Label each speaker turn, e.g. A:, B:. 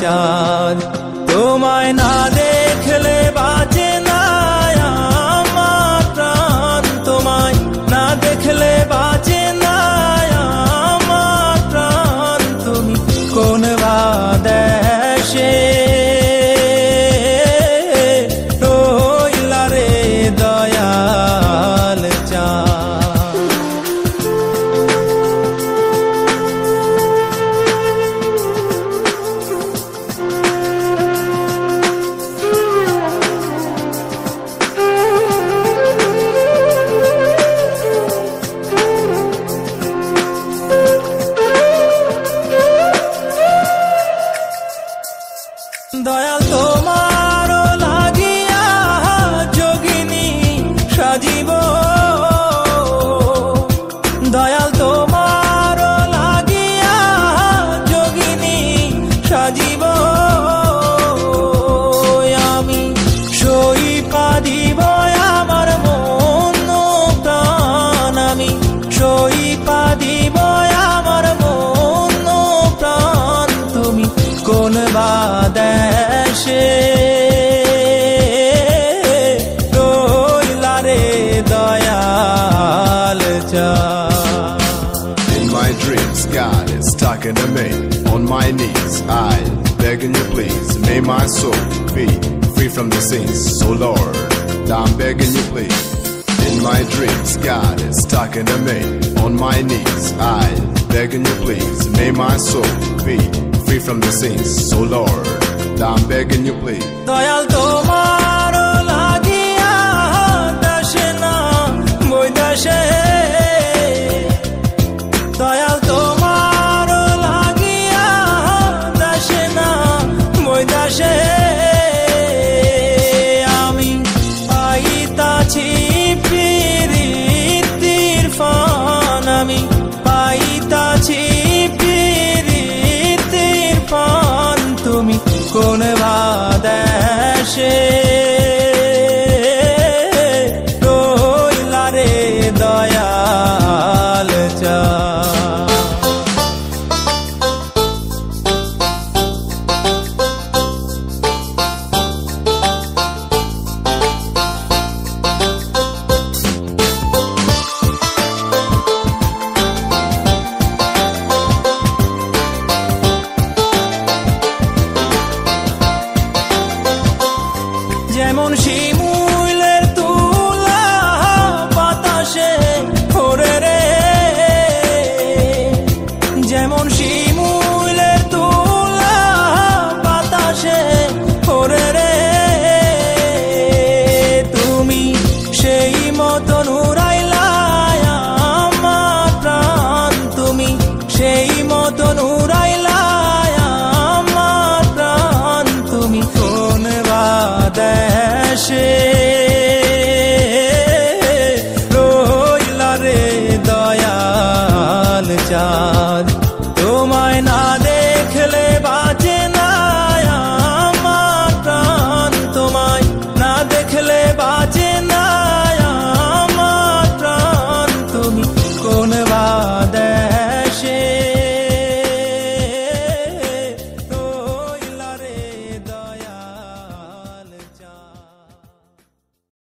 A: চাঁদ তোমায় না দেখলে বাঁচে না আমার প্রাণ তোমায় না দেখলে বাঁচে না আমার প্রাণ তুমি কোন বা দেশে রইলা রে দয়াল চাঁদ দয়াল তোমার লাগিয়া যোগিনী সাজিব দয়াল তোমার লাগিয়া যোগিনী সাজিব আমি সই পাদিব আমার মন প্রাণ আমি সই পাদিব আমার মন প্রাণ তুমি কোন বা দেশে রইলা রে দয়াল চাঁদ
B: In my dreams, God is talking to me. On my knees, I begging you please. May my soul be free from the sins. So Lord, I'm begging you please. In my dreams, God is talking to me. On my knees, I begging you please. May my soul be free from the sins. So Lord, I'm begging you please.
A: Dayal তোমার